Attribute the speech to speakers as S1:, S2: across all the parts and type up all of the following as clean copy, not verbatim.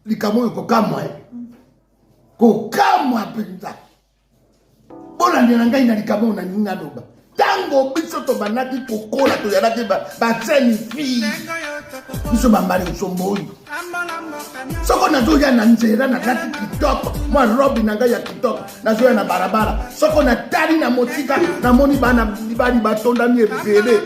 S1: likamo yo kokamwa kokamwa penza bona ndena ngai na likamo na ninga loba tango biso to banaki kokola to yalaki ba tseni fi biso bambali usombo oyo soko nazoya na nzela na kati kitoko mwa robi na ngai ya kitoko nazoya na barabara soko na tali na motika na moni bana bali batondani ebele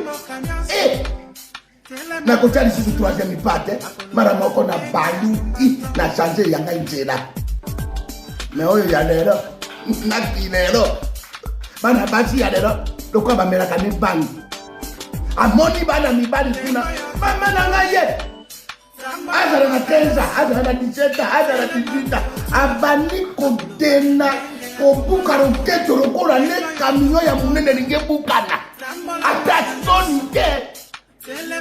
S1: na kochali sisi troisième part mara moko na baluki na changer ya ngai nzela mais oyo ya lelo na kilelo bana basi ya lelo lokwa bamelaka ne bangi amoni bana mibali kuna mama na ngai ye azala na 15 azala na 17 azala na 18 abani kodena kobuka roketo lokola ne kamio ya munene linge bukana atasoni te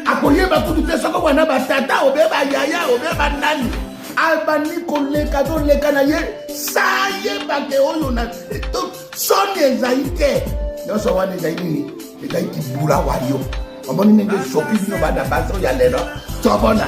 S1: akoyeba kutu te soko wana batata obeba yaya obeba nani abani koleka to leka na ye saye bake oyo na soni ezali te nyonso wana ezali nini ezali kibula wayo omoni ndenge soki bino bana baso ya lelo tobona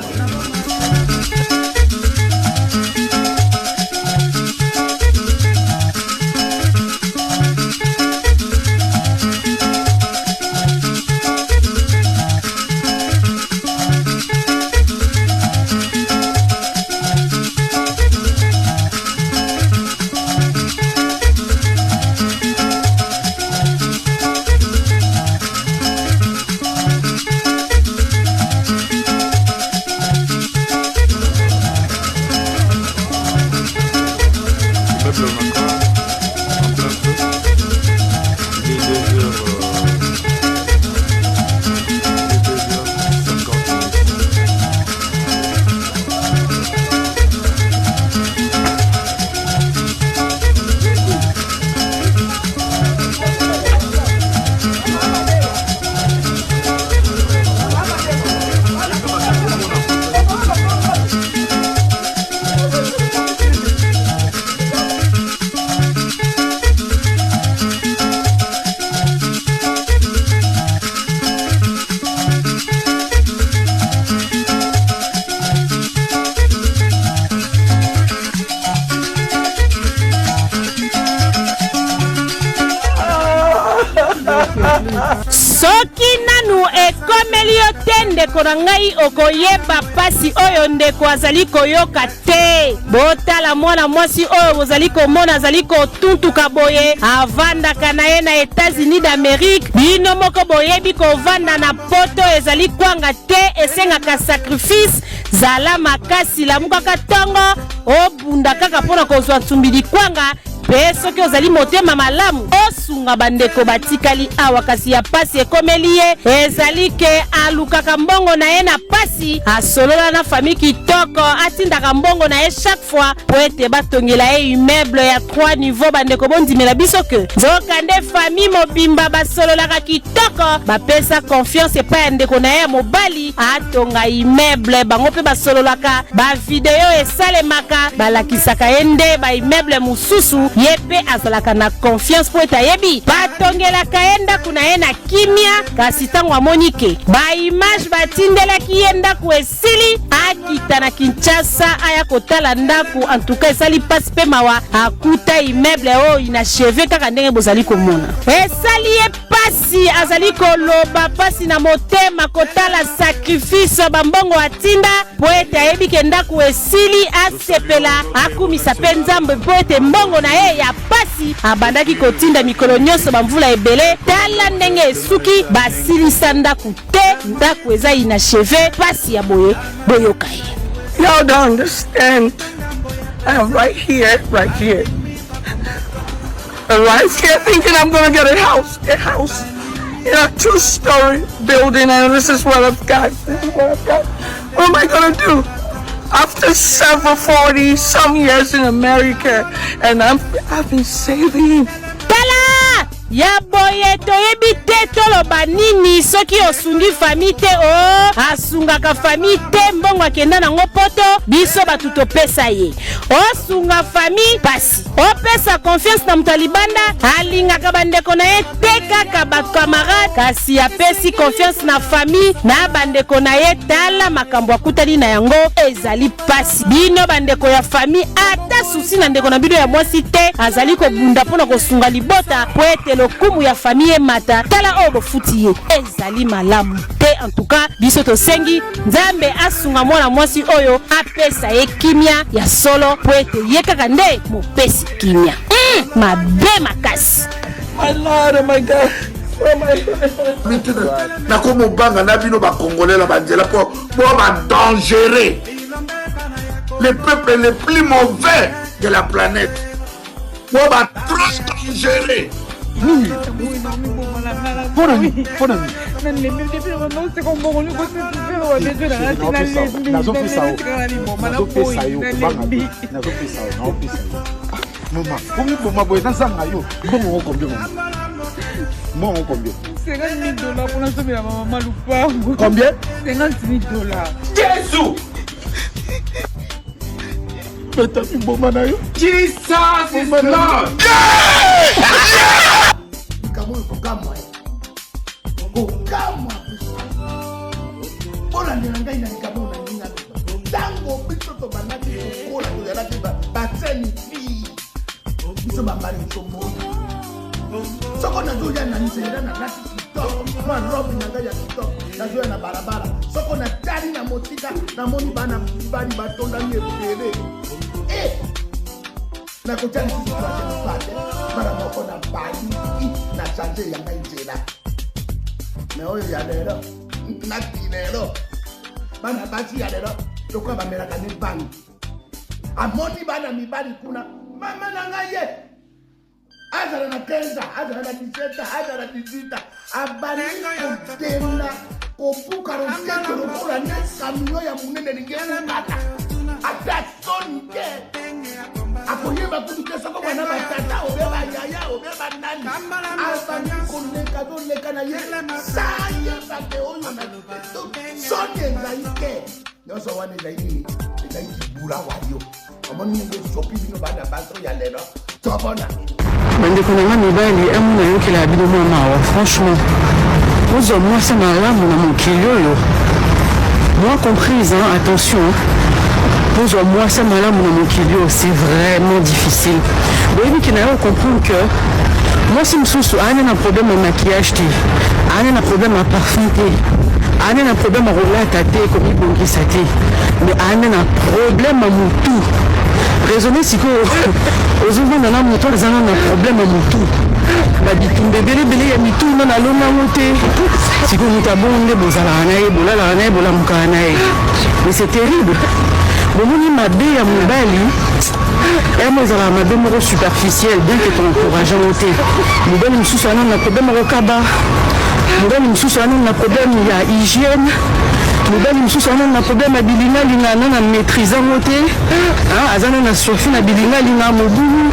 S2: soki nanu ekomeli yo te ndeko na ngai okoyeba pasi oyo ndeko azali koyoka te. Botala mwana mwasi oyo bozali komona azali kotuntuka boye avandaka na ye na États-Unis d'Amérique. Bino moko boyebi kovanda na poto ezali kwanga te, esengaka sacrifice zala makasi lamukaka tongo obunda kaka mpona kozwa nsumbili kwanga. Pe soki ozali motema malamu osunga bandeko batikali awa kasi ya pasi ekomeli ye ezali ke alukaka mbongo na ye na pasi asolola na famille kitoko atindaka mbongo na ye chaque fois po ete batongela ye immeuble ya 3 niveau. Bandeko bondimela biso ke nzoka nde famille mobimba basololaka kitoko bapesa confiance epai ya ndeko na ye ya mobali atonga immeuble. Bango mpe basololaka bavideo esalemaka balakisaka ye nde baimmeuble mosusu ye pe azalaka na confiance po ete ayebi batongelaka ye ndako na ye na kimia. Kasi ntango amoni ke baimage batindelaki ye ndako esili akita na Kinshasa aya kotala ndako antuka esali pasi mpe mawa akuta immeuble oyo inacheve kaka ndenge bozali komona esali ye pasi. Azali koloba pasi na motema kotala sacrifice bambongo atinda po ete ayebi ke ndako esili asepela akumisa mpe nzambe po ete mbongo na ye ya pasi abandaki kotinda mikolo nyonso bamvula ebele. Tala ndenge esuki basilisa ndako te, ndako eza inacheve pasi ya boye boyoka ye.
S3: Y'all don't understand. I am right here. And right here thinking I'm gonna get a house in a 2-story building, and this is what I've got. What am I gonna do? After several 40-some years in America, and I've been saving.
S2: Tala! ya boye toyebi te toloba nini soki osungi fami te asungaka fami te mbongo akenda nango poto biso batu topesa ye osunga fami pasi opesa confiance na mutu libanda alingaka bandeko na ye te kaka bakamarade kasi apesi confiance na fami na bandeko na ye tala makambo akutani na yango ezali pasi bino bandeko ya fami ata susi na ndeko na bino ya mwasi te azali kobunda mpona kosunga libota po ete lokumu ya fami emata tala oyo bofuti ye ezali malamu te. En tout cas biso tosengi nzambe asunga mwana mwasi oyo apesa ye kimia ya solo po ete ye kaka nde mopesi kimia mabe makasi.
S3: My Lord, oh my God. Oh my God.
S1: Maintenant, na komo banga na bino ba congolais la banzela pour dangerer les peuples les plus mauvais de la planète. Pour ba trop dangerer.
S4: Maman, combien?
S5: 50 000 $ pour la somme de la maman Lupango.
S4: Combien?
S5: 50 000 $.
S1: Jésus!
S4: Mais t'as vu bon manayo?
S1: Jesus is Lord! Soko na doya na nzela na nati TikTok, ma robe na gaya TikTok, na doya na barabara. Soko na tari na motika, na moni bana bani batonda nyebele. Na kotani situation de pate, mara moko na bani na changer ya nzela. Mais oyo ya lero, na kinero. Bana basi ya lero, toko ba melaka ni bani. Amoni bana mibali kuna, mama na ngaye. Azala na 15, azala na 17, azala na 18, abali kotenda kopuka rokete lokola ne kamio ya munene ningena kata ata sonke akoyeba kutuke soko bana batata obeba yaya obeba nani abali koleka doleka na ye saye bate oyo na sonke zaike nyoso wane zaini zaiki bura wayo amoni nge sopi bino bana baso ya lelo tobona
S3: bandeko na nga mibali amuna yokela bino mwa mawa franchement ozwa mwasi malamu na mokili oyo moi comprise attention ozwa mwasi malamu na mokili oyo c'est vraiment difficile boyebiki na yo comprendre que mwasi mosusu ane na problème ya maquillage te ane na problème ya parfum te ane na problème ya kolata te komibongisa te mais ane na problème ya motu raisonner sikoyo ozomona na moto azana na problème ya motu babitumba ebelebele ya mituna nalongango te sikoyo moto abonde bozalaka na ye bolalaka na ye bolamukaka na ye mais c'est terrible bomoni mabe ya mobali emo ezalaka mabe moko superficielle bien que toencourageango te mobali mosusu anani na problème ya kokaba mobali mosusu anani na problème ya hygiène mobali mosusu anani na problème ya bilingalinga ana na maîtrise yango te aza na na surfi na bilingalinga mobulu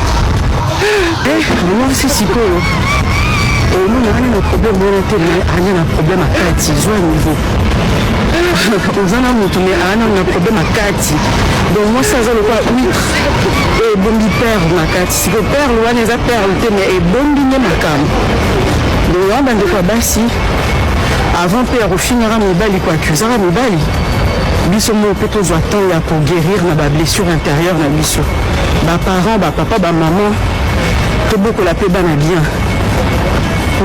S3: mwasi sikoyo omona ani na problème wana te me anya na problème akati zwa niveau oza na moto me ana na problème akati donc mwasi aza lokola huître ebombi perle na kati sikoyo perle wana eza perle te me ebombi nde makambo donc wana bandeko ya basi avant mpe ya kofinaka mibali koaccusaka mibali biso moko mpe tozwa temps ya koguérir na bablessure intérieure na biso baparent bapapa bamama tobokola mpe bana bien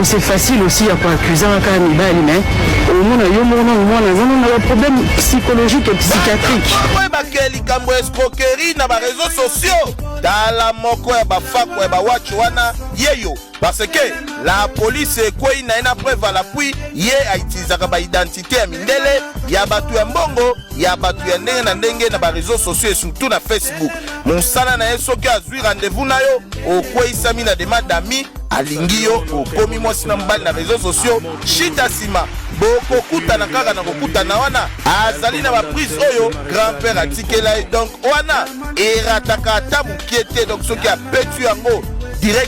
S3: c'est facile aussi ya koaccusaka kaka mibali mais omona yo mona omwana azana na baproblème psychologique et psychiatrique
S6: oyebake likambo ya escroquerie na bareseau sociaux tala moko ya bafako ya bawachi wana yeyo parce que la police ekwei na ye na preuve à l'appui ye aitilisaka baidentité ya mindele ya bato ya mbongo ya bato ya ndenge na ndenge na bareseau sociaux et surtout na Facebook mosala na ye soki azwi rendez-vous na yo okweisami na demande d'ami alingi yo okomi mwasi na mobali na réseaux sociaux shita nsima bokokutana kaka na kokutana wana azali na baprise oyo grand-père atikela ye donc wana erataka ata mokie te donc soki apetu yango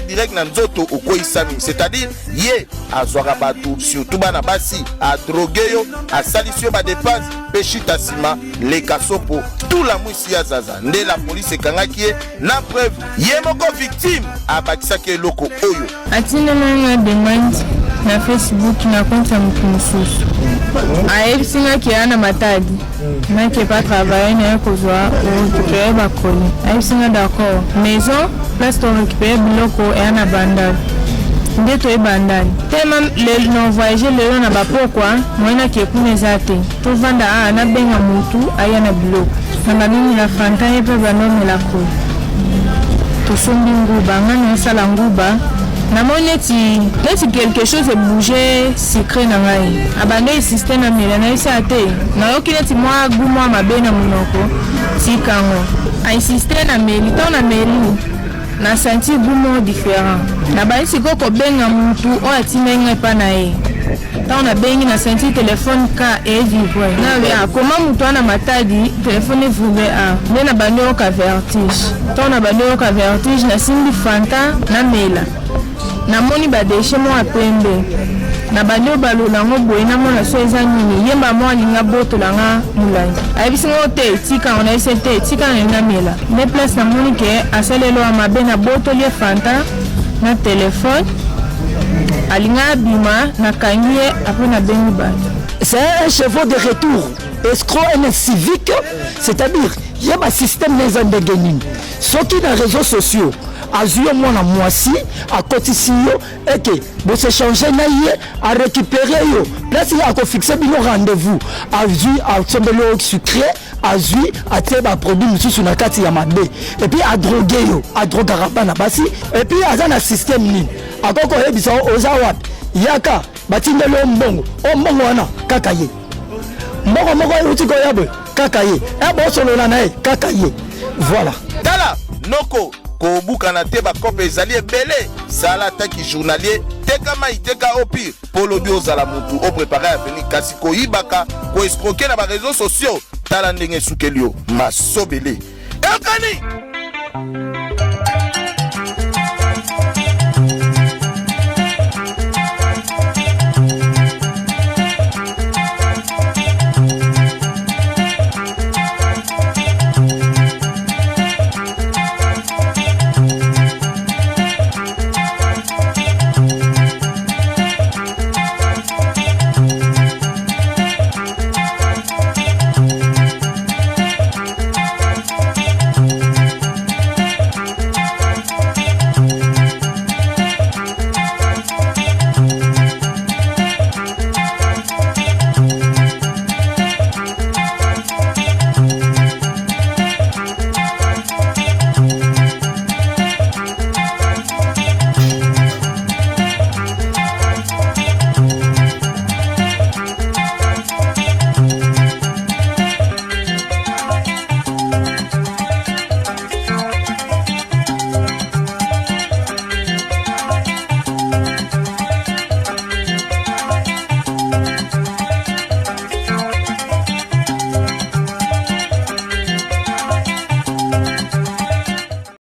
S6: direct na nzoto okoisami, c'est-à-dire ye azwaka bato surtout bana basi adroge yo asalisi yo badepense mpe shita nsima leka sopo tout la mwisi ya zaza nde la polise ekangaki ye na preuve ye moko victime abakisaki eloko oyo
S5: atindelanga demande na Facebook na compte ya motu mosusu ayebisingaki ya na matadi nake pa travailler naye kozwa orécupere bakoli ayebisinga d'accord maison place torécupere biloko eya na bandali nde toyeba ndani tema na voyage lelo na bapokwa moyenaki ekuna eza te tovanda nabenga motu aya na biloko na banini na fantanye mpe banomela koli tosombi nguba nga na osala nguba namoni neti quelque chose ebouge secret na ngai abande insiste na mela nayebisa te nayoki neti mwa gu mwa mabe na monoko tikango ainsiste na meli ntango na meli na senti gu moko différent nabayisi ko kobenga mutu oyo atimenga epa na ye ntango nabengi na senti telefone ka evivre nabe akoma mutu wana matadi telefone evivre nde na bandi oyoka vertige ntango na bandi oyoka vertige nasimbi fanta na mela namoni badeshe mwa pembe na bandi obalola yango boye namona so eza nini yemba mwa alinga botolanga molai ayebisinga te etika nayebisi te etika nalinga mela nde place namoni ke asalelo ya mabe na botoli ye fanta na telefone alinga abima nakangi ye apres nabengi bato.
S7: C'est un chevaux de retour escroc et civique, c'est-à-dire il y a un système de gagning. Ce qui dans les réseaux sociaux azui moi na moisi à kotisi yo et que vous s'échanger na yé à récupérer yo place il a ko fixer bino rendez-vous azui à sombelo sucré azui à teba produit mususu na kati ya mabe et puis à droguer yo à drogara bana basi et puis azana système ni akoko hebisa oza wapi yaka batindelo mbongo o mbongo wana kaka ye mbongo moko uti ko yabwe kaka ye ebo solo na nae kaka ye voilà
S6: tala noko kobuka na te bakope ezali ebele sala taki journalier teka mai teka opi polo bi ozala mutu o préparer avenir kasi koyibaka ko escroquer na ba réseaux sociaux tala ndenge sukeli yo masobele ekani